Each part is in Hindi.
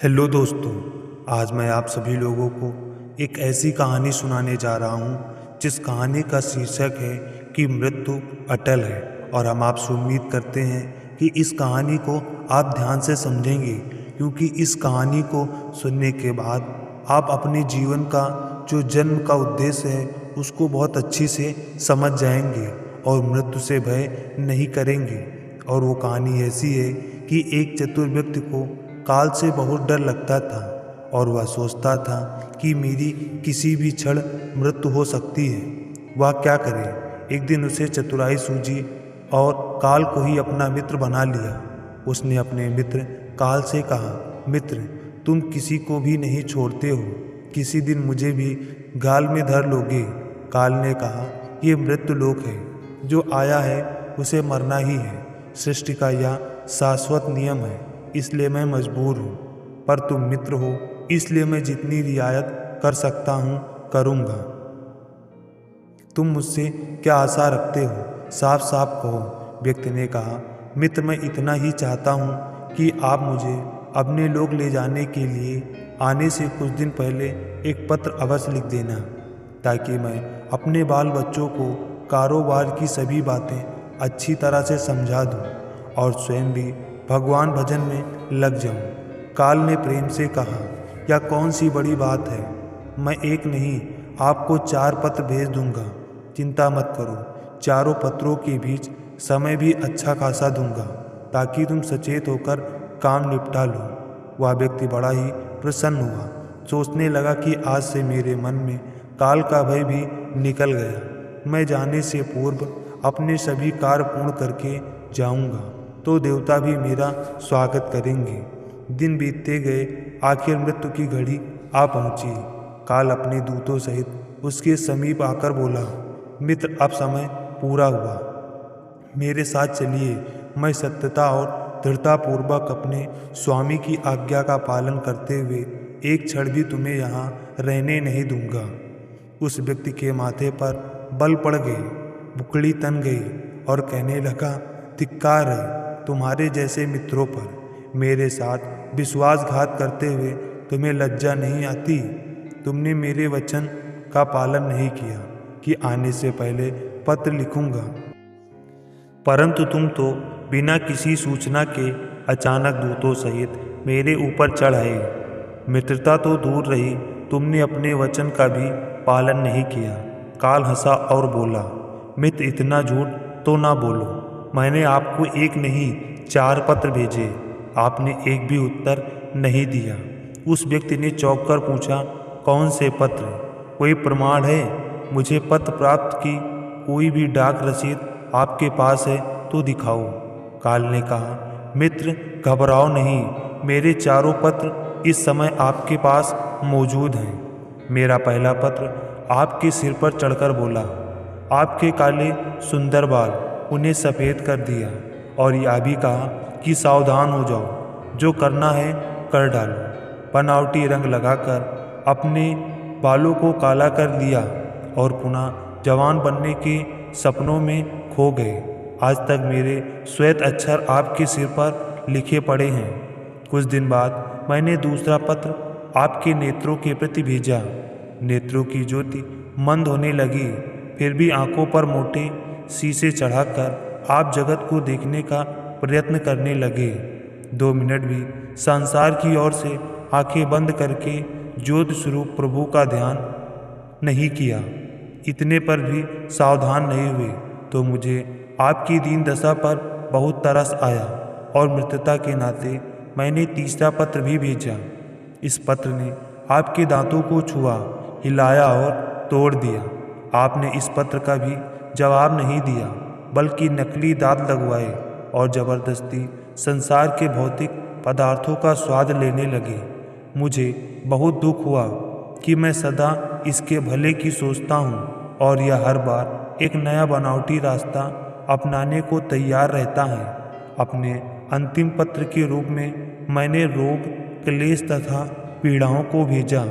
हेलो दोस्तों। आज मैं आप सभी लोगों को एक ऐसी कहानी सुनाने जा रहा हूँ जिस कहानी का शीर्षक है कि मृत्यु अटल है। और हम आपसे उम्मीद करते हैं कि इस कहानी को आप ध्यान से समझेंगे, क्योंकि इस कहानी को सुनने के बाद आप अपने जीवन का जो जन्म का उद्देश्य है उसको बहुत अच्छी से समझ जाएंगे और मृत्यु से भय नहीं करेंगे। और वो कहानी ऐसी है कि एक चतुर व्यक्ति को काल से बहुत डर लगता था और वह सोचता था कि मेरी किसी भी क्षण मृत्यु हो सकती है। वह क्या करे। एक दिन उसे चतुराई सूझी और काल को ही अपना मित्र बना लिया। उसने अपने मित्र काल से कहा, मित्र, तुम किसी को भी नहीं छोड़ते हो, किसी दिन मुझे भी गाल में धर लोगे। काल ने कहा, ये मृत्यु लोक है, जो आया है उसे मरना ही है। सृष्टि का यह शाश्वत नियम है, इसलिए मैं मजबूर हूँ। पर तुम मित्र हो, इसलिए मैं जितनी रियायत कर सकता हूँ करूँगा। तुम मुझसे क्या आशा रखते हो, साफ साफ कहो। व्यक्ति ने कहा, मित्र, मैं इतना ही चाहता हूँ कि आप मुझे अपने लोग ले जाने के लिए आने से कुछ दिन पहले एक पत्र अवश्य लिख देना, ताकि मैं अपने बाल बच्चों को कारोबार की सभी बातें अच्छी तरह से समझा दूँ और स्वयं भी भगवान भजन में लग जाऊं। काल ने प्रेम से कहा, यह कौन सी बड़ी बात है, मैं एक नहीं आपको 4 पत्र भेज दूंगा। चिंता मत करो, चारों पत्रों के बीच समय भी अच्छा खासा दूंगा, ताकि तुम सचेत होकर काम निपटा लो। वह व्यक्ति बड़ा ही प्रसन्न हुआ, सोचने लगा कि आज से मेरे मन में काल का भय भी निकल गया। मैं जाने से पूर्व अपने सभी कार्य पूर्ण करके जाऊंगा, तो देवता भी मेरा स्वागत करेंगे। दिन बीतते गए, आखिर मृत्यु की घड़ी आ पहुंची। काल अपने दूतों सहित उसके समीप आकर बोला, मित्र, अब समय पूरा हुआ, मेरे साथ चलिए। मैं सत्यता और दृढ़तापूर्वक अपने स्वामी की आज्ञा का पालन करते हुए एक क्षण भी तुम्हें यहाँ रहने नहीं दूंगा। उस व्यक्ति के माथे पर बल पड़ गई, बुकड़ी तन गई और कहने लगा, धिक्कार है तुम्हारे जैसे मित्रों पर। मेरे साथ विश्वासघात करते हुए तुम्हें लज्जा नहीं आती। तुमने मेरे वचन का पालन नहीं किया कि आने से पहले पत्र लिखूंगा, परंतु तुम तो बिना किसी सूचना के अचानक दूतों सहित मेरे ऊपर चढ़ आए। मित्रता तो दूर रही, तुमने अपने वचन का भी पालन नहीं किया। काल हंसा और बोला, मित्र, इतना झूठ तो ना बोलो। मैंने आपको एक नहीं 4 पत्र भेजे, आपने एक भी उत्तर नहीं दिया। उस व्यक्ति ने चौंक कर पूछा, कौन से पत्र? कोई प्रमाण है? मुझे पत्र प्राप्त की कोई भी डाक रसीद आपके पास है तो दिखाओ। काल ने कहा, मित्र, घबराओ नहीं, मेरे चारों पत्र इस समय आपके पास मौजूद हैं। मेरा पहला पत्र आपके सिर पर चढ़कर बोला, आपके काले सुंदर बाल उन्हें सफ़ेद कर दिया, और यह भी कहा कि सावधान हो जाओ, जो करना है कर डालो। बनावटी रंग लगाकर अपने बालों को काला कर दिया और पुनः जवान बनने के सपनों में खो गए। आज तक मेरे श्वेत अक्षर आपके सिर पर लिखे पड़े हैं। कुछ दिन बाद मैंने दूसरा पत्र आपके नेत्रों के प्रति भेजा। नेत्रों की ज्योति मंद होने लगी, फिर भी आंखों पर मोटे शीशे चढ़ाकर आप जगत को देखने का प्रयत्न करने लगे। 2 मिनट भी संसार की ओर से आंखें बंद करके ज्योति स्वरूप प्रभु का ध्यान नहीं किया। इतने पर भी सावधान नहीं हुए तो मुझे आपकी दीन दशा पर बहुत तरस आया, और मित्रता के नाते मैंने तीसरा पत्र भी भेजा। इस पत्र ने आपके दांतों को छुआ, हिलाया और तोड़ दिया। आपने इस पत्र का भी जवाब नहीं दिया, बल्कि नकली दांत लगवाए और जबरदस्ती संसार के भौतिक पदार्थों का स्वाद लेने लगे। मुझे बहुत दुख हुआ कि मैं सदा इसके भले की सोचता हूँ, और यह हर बार एक नया बनावटी रास्ता अपनाने को तैयार रहता है। अपने अंतिम पत्र के रूप में मैंने रोग, क्लेश तथा पीड़ाओं को भेजा,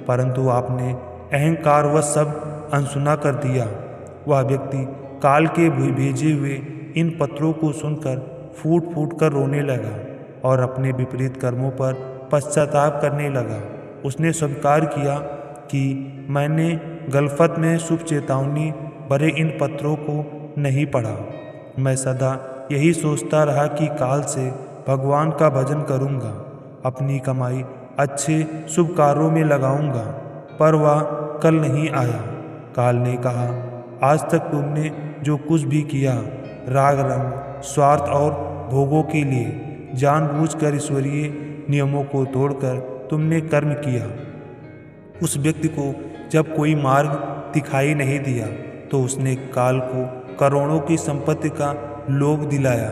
परंतु आपने अहंकारवश सब अनसुना कर दिया। वह व्यक्ति काल के भेजे हुए इन पत्रों को सुनकर फूट फूट कर रोने लगा और अपने विपरीत कर्मों पर पश्चाताप करने लगा। उसने स्वीकार किया कि मैंने गलफत में शुभ चेतावनी भरे इन पत्रों को नहीं पढ़ा। मैं सदा यही सोचता रहा कि काल से भगवान का भजन करूँगा, अपनी कमाई अच्छे शुभ कार्यों में लगाऊंगा, पर वह कल नहीं आया। काल ने कहा, आज तक तुमने जो कुछ भी किया, राग रंग, स्वार्थ और भोगों के लिए जानबूझकर ईश्वरीय नियमों को तोड़कर तुमने कर्म किया। उस व्यक्ति को जब कोई मार्ग दिखाई नहीं दिया तो उसने काल को करोड़ों की संपत्ति का लोभ दिलाया।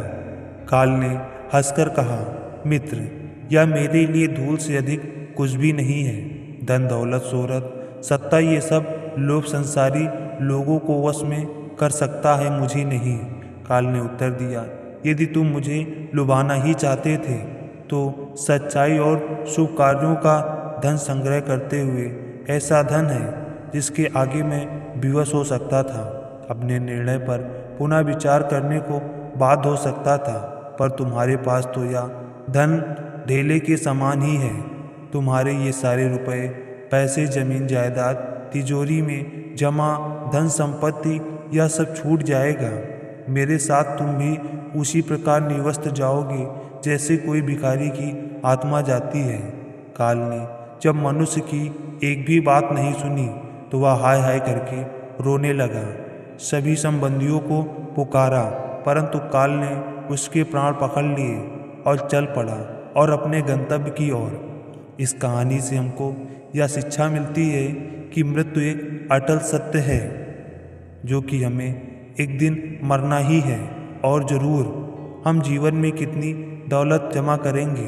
काल ने हंसकर कहा, मित्र, यह मेरे लिए धूल से अधिक कुछ भी नहीं है। धन दौलत शोहरत सत्ता ये सब लोभ संसारी लोगों को वश में कर सकता है, मुझे नहीं। काल ने उत्तर दिया, यदि तुम मुझे लुभाना ही चाहते थे तो सच्चाई और शुभ कार्यों का धन संग्रह करते हुए ऐसा धन है जिसके आगे मैं विवश हो सकता था, अपने निर्णय पर पुनः विचार करने को बाध्य हो सकता था, पर तुम्हारे पास तो यह धन ढेले के समान ही है। तुम्हारे ये सारे रुपए, पैसे, जमीन जायदाद, तिजोरी में जमा धन संपत्ति, यह सब छूट जाएगा। मेरे साथ तुम भी उसी प्रकार निवस्त जाओगे जैसे कोई भिखारी की आत्मा जाती है। काल ने जब मनुष्य की एक भी बात नहीं सुनी तो वह हाय हाय करके रोने लगा। सभी संबंधियों को पुकारा, परंतु काल ने उसके प्राण पकड़ लिए और चल पड़ा और अपने गंतव्य की ओर। इस कहानी से हमको यह शिक्षा मिलती है कि मृत्यु एक अटल सत्य है, जो कि हमें एक दिन मरना ही है। और ज़रूर हम जीवन में कितनी दौलत जमा करेंगे,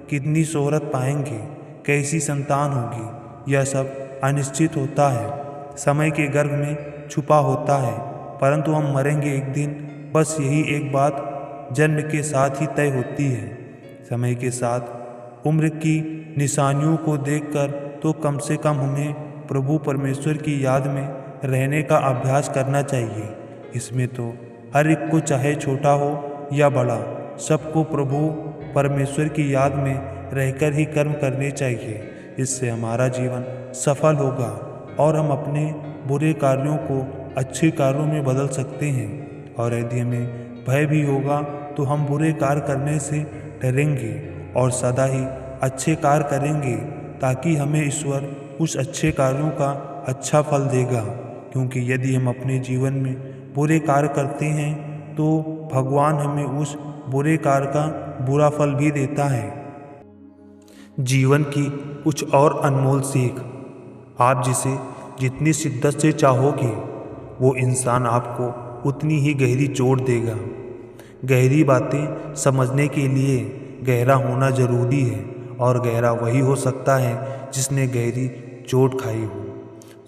कितनी शोहरत पाएंगे, कैसी संतान होगी, यह सब अनिश्चित होता है, समय के गर्भ में छुपा होता है। परंतु हम मरेंगे एक दिन, बस यही एक बात जन्म के साथ ही तय होती है। समय के साथ उम्र की निशानियों को देखकर तो कम से कम हमें प्रभु परमेश्वर की याद में रहने का अभ्यास करना चाहिए। इसमें तो हर एक को, चाहे छोटा हो या बड़ा, सबको प्रभु परमेश्वर की याद में रहकर ही कर्म करने चाहिए। इससे हमारा जीवन सफल होगा और हम अपने बुरे कार्यों को अच्छे कार्यों में बदल सकते हैं। और यदि हमें भय भी होगा तो हम बुरे कार्य करने से डरेंगे और सदा ही अच्छे कार्य करेंगे, ताकि हमें ईश्वर उस अच्छे कार्यों का अच्छा फल देगा। क्योंकि यदि हम अपने जीवन में बुरे कार्य करते हैं तो भगवान हमें उस बुरे कार्य का बुरा फल भी देता है। जीवन की कुछ और अनमोल सीख, आप जिसे जितनी शिद्दत से चाहोगे वो इंसान आपको उतनी ही गहरी चोट देगा। गहरी बातें समझने के लिए गहरा होना जरूरी है, और गहरा वही हो सकता है जिसने गहरी चोट खाई हो।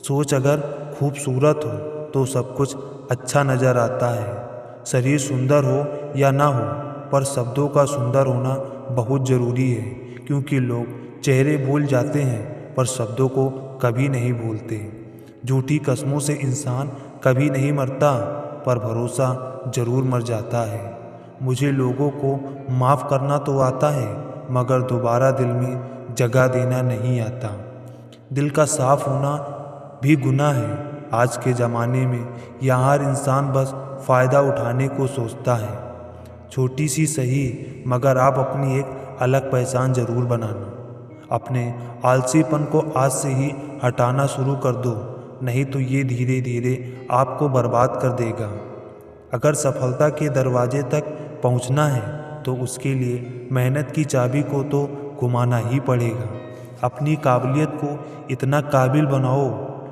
सोच अगर खूबसूरत हो तो सब कुछ अच्छा नज़र आता है। शरीर सुंदर हो या ना हो, पर शब्दों का सुंदर होना बहुत ज़रूरी है, क्योंकि लोग चेहरे भूल जाते हैं पर शब्दों को कभी नहीं भूलते। झूठी कस्मों से इंसान कभी नहीं मरता, पर भरोसा जरूर मर जाता है। मुझे लोगों को माफ़ करना तो आता है, मगर दोबारा दिल में जगह देना नहीं आता। दिल का साफ होना भी गुनाह है। आज के ज़माने में यहाँ हर इंसान बस फ़ायदा उठाने को सोचता है। छोटी सी सही, मगर आप अपनी एक अलग पहचान ज़रूर बनाना। अपने आलसीपन को आज से ही हटाना शुरू कर दो, नहीं तो ये धीरे धीरे आपको बर्बाद कर देगा। अगर सफलता के दरवाजे तक पहुंचना है तो उसके लिए मेहनत की चाबी को तो घुमाना ही पड़ेगा। अपनी काबिलियत को इतना काबिल बनाओ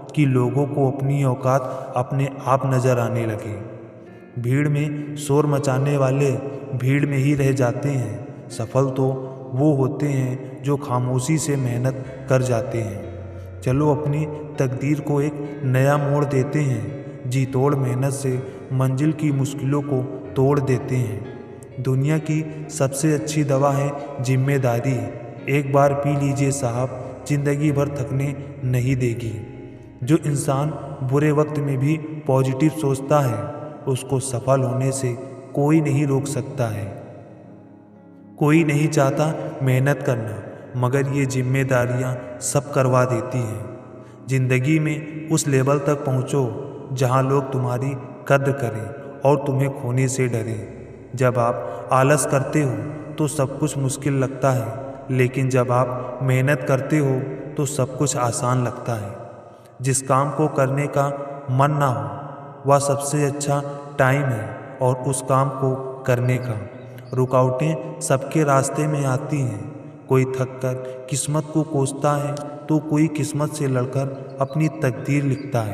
कि लोगों को अपनी औकात अपने आप नज़र आने लगे। भीड़ में शोर मचाने वाले भीड़ में ही रह जाते हैं। सफल तो वो होते हैं जो खामोशी से मेहनत कर जाते हैं। चलो अपनी तकदीर को एक नया मोड़ देते हैं। जी तोड़ मेहनत से मंजिल की मुश्किलों को तोड़ देते हैं। दुनिया की सबसे अच्छी दवा है जिम्मेदारी। एक बार पी लीजिए साहब, जिंदगी भर थकने नहीं देगी। जो इंसान बुरे वक्त में भी पॉजिटिव सोचता है, उसको सफल होने से कोई नहीं रोक सकता है। कोई नहीं चाहता मेहनत करना, मगर ये जिम्मेदारियाँ सब करवा देती हैं। ज़िंदगी में उस लेवल तक पहुँचो जहाँ लोग तुम्हारी कद्र करें और तुम्हें खोने से डरें। जब आप आलस करते हो तो सब कुछ मुश्किल लगता है, लेकिन जब आप मेहनत करते हो तो सब कुछ आसान लगता है। जिस काम को करने का मन ना हो वह सबसे अच्छा टाइम है और उस काम को करने का। रुकावटें सबके रास्ते में आती हैं। कोई थककर किस्मत को कोसता है तो कोई किस्मत से लड़कर अपनी तकदीर लिखता है।